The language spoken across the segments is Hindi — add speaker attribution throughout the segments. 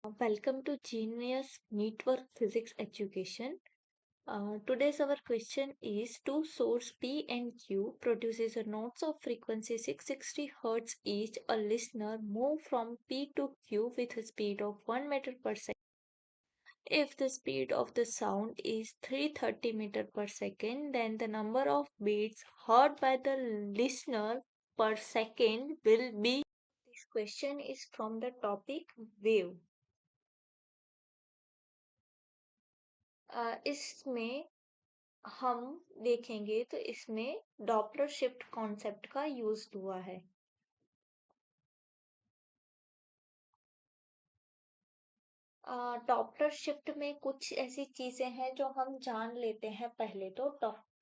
Speaker 1: Welcome to Genius Network Physics Education. Today's our question is two source P and Q produces a notes of frequency 660 Hz each. A listener move from P to Q with a speed of 1 meter per second. If the speed of the sound is 330 meter per second, then the number of beats heard by the listener per second will be. This question is from the topic wave. इसमें हम देखेंगे तो इसमें डॉपलर शिफ्ट कॉन्सेप्ट का यूज हुआ है। डॉपलर शिफ्ट में कुछ ऐसी चीजें हैं जो हम जान लेते हैं। पहले तो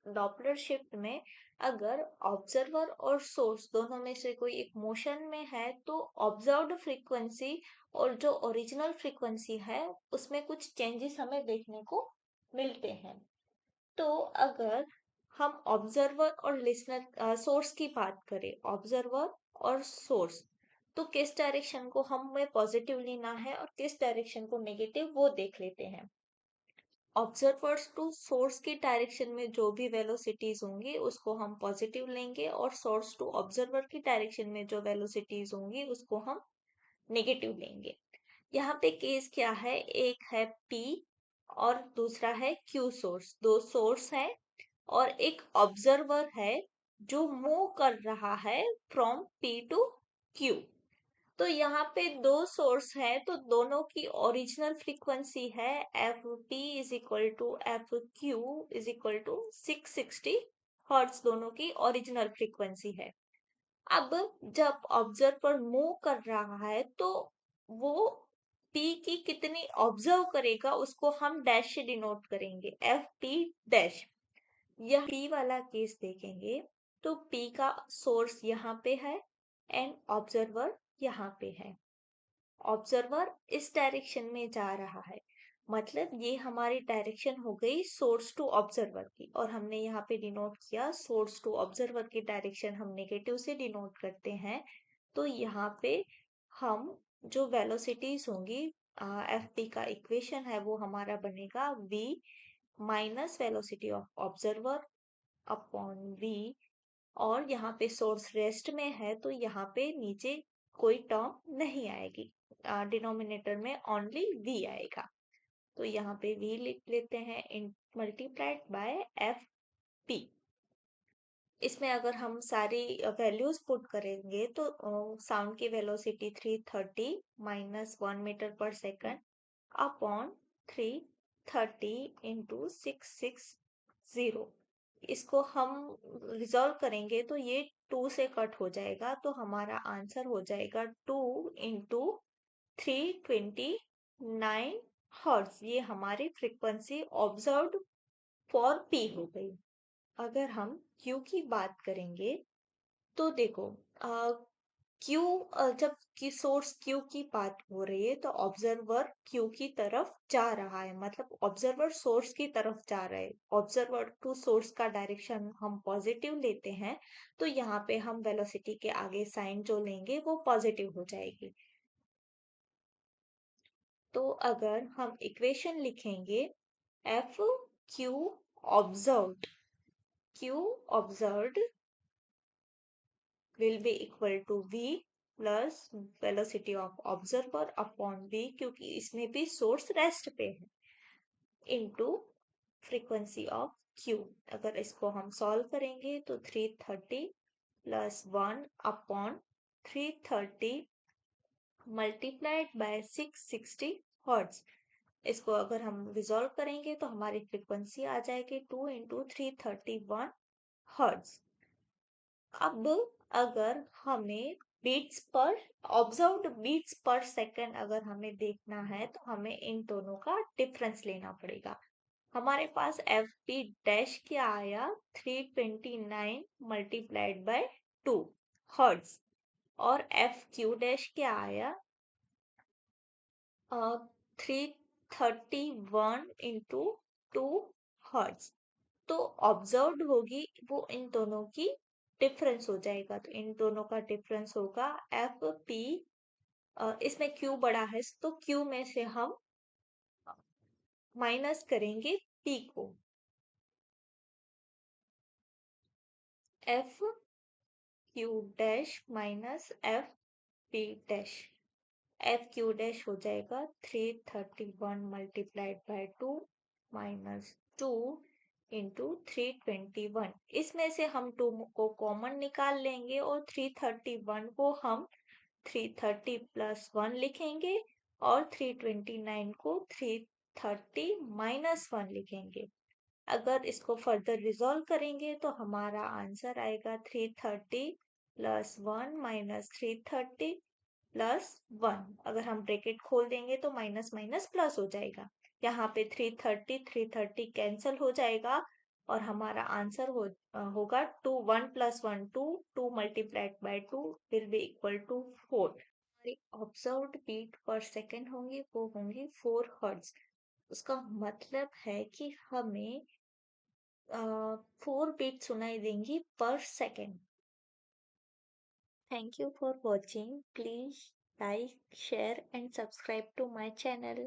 Speaker 1: डॉपलर शिफ्ट में अगर ऑब्जर्वर और सोर्स दोनों में से कोई एक मोशन में है तो ऑब्जर्व्ड फ्रीक्वेंसी और जो ओरिजिनल फ्रीक्वेंसी है उसमें कुछ चेंजेस हमें देखने को मिलते हैं। तो अगर हम ऑब्जर्वर और लिसनर सोर्स की बात करें, ऑब्जर्वर और सोर्स, तो किस डायरेक्शन को हमें पॉजिटिव लेना है और किस डायरेक्शन को नेगेटिव वो देख लेते हैं। ऑब्जर्वर्स टू सोर्स की डायरेक्शन में जो भी वेलोसिटीज होंगी उसको हम पॉजिटिव लेंगे और सोर्स टू ऑब्जर्वर की डायरेक्शन में जो वेलोसिटीज होंगी उसको हम नेगेटिव लेंगे। यहाँ पे केस क्या है, एक है P और दूसरा है Q सोर्स। दो सोर्स है और एक ऑब्जर्वर है जो मूव कर रहा है फ्रॉम P टू Q। तो यहाँ पे दो सोर्स है तो दोनों की ओरिजिनल फ्रीक्वेंसी है F P is equal to F Q is equal to 660 hertz, दोनों की ओरिजिनल फ्रीक्वेंसी है। अब जब ऑब्जर्वर मूव कर रहा है तो वो पी की कितनी ऑब्जर्व करेगा उसको हम डैश से डिनोट करेंगे, एफ पी डैश। यह P वाला केस देखेंगे तो P का सोर्स यहाँ पे है एंड ऑब्जर्वर यहाँ पे है। ऑब्जर्वर इस डायरेक्शन में जा रहा है, मतलब ये हमारी डायरेक्शन हो गई सोर्स टू ऑब्जर्वर की, और हमने यहाँ पे डिनोट किया सोर्स टू ऑब्जर्वर की डायरेक्शन हम नेगेटिव से डिनोट करते हैं। तो यहाँ पे हम जो वेलोसिटीज होंगी, एफ पी का इक्वेशन है वो हमारा बनेगा v minus velocity of observer upon v। और यहाँ पे सोर्स रेस्ट में है तो यहाँ पे नीचे कोई टर्म नहीं आएगी, डिनोमिनेटर में ओनली v आएगा। तो यहाँ पे v लिख लेते हैं इन मल्टीप्लाइड बाय एफ पी। इसमें अगर हम सारी वैल्यूज पुट करेंगे तो साउंड की वेलोसिटी 330 माइनस 1 मीटर पर सेकंड अपॉन 330 इंटू 660। इसको हम रिजॉल्व करेंगे तो ये 2 से कट हो जाएगा तो हमारा आंसर हो जाएगा 2 इंटू 329 हर्ट्ज। ये हमारी फ्रीक्वेंसी ऑब्जर्व्ड फॉर पी हो गई। अगर हम Q की बात करेंगे तो देखो, क्यू जब की सोर्स क्यू की बात हो रही है तो ऑब्जर्वर क्यू की तरफ जा रहा है, मतलब ऑब्जर्वर सोर्स की तरफ जा रहा है। ऑब्जर्वर टू सोर्स का डायरेक्शन हम पॉजिटिव लेते हैं तो यहाँ पे हम वेलोसिटी के आगे साइन जो लेंगे वो पॉजिटिव हो जाएगी। तो अगर हम इक्वेशन लिखेंगे F Q observed, Q observed will be equal to v plus velocity of observer upon v, क्योंकि इसमें भी सोर्स रेस्ट पे है, इनटू फ्रीक्वेंसी ऑफ q। अगर इसको हम सॉल्व करेंगे तो 330 plus 1 upon 330 multiplied by 660 hertz. इसको अगर हम रिजॉल्व करेंगे तो हमारी फ्रीक्वेंसी आ जाएगी 2 इंटू 331 हर्ट्ज। अब अगर हमें बीट्स पर ऑब्जर्व्ड बीट्स पर सेकंड अगर हमें देखना है तो हमें इन दोनों का डिफरेंस लेना पड़ेगा। हमारे पास एफ पी डैश क्या आया, 329 मल्टीप्लाइड बाय 2 हर्ट्ज, और एफ क्यू डैश क्या आया, 331 इंटू 2 हर्ट्ज। तो ऑब्जर्व्ड होगी वो इन दोनों की डिफरेंस हो जाएगा, तो इन दोनों का डिफरेंस होगा एफ पी इसमें क्यू बड़ा है तो क्यू में से हम माइनस करेंगे पी को। F Q dash minus F P dash. F Q dash हो जाएगा 331 मल्टीप्लाइड बाय 2 माइनस 2 इंटू 321। इसमें से हम 2 को कॉमन निकाल लेंगे और 331 को हम 330 प्लस 1 लिखेंगे और 329 को 330 माइनस 1 लिखेंगे। अगर इसको फर्दर रिजॉल्व करेंगे तो हमारा आंसर आएगा 330 प्लस 1 माइनस 330 प्लस 1। अगर हम ब्रैकेट खोल देंगे तो माइनस माइनस प्लस हो जाएगा। यहाँ पे 330 कैंसिल हो जाएगा और हमारा आंसर होगा 2 1 plus 1 2 2 multiplied by 2 will be equal to 4। हमारी ऑब्जर्व्ड बीट पर सेकेंड होंगी वो होंगी 4 हर्ट्ज। उसका मतलब है कि हमें 4 बीट सुनाई देंगी पर second. Thank you for watching. Please like, share and subscribe to my channel.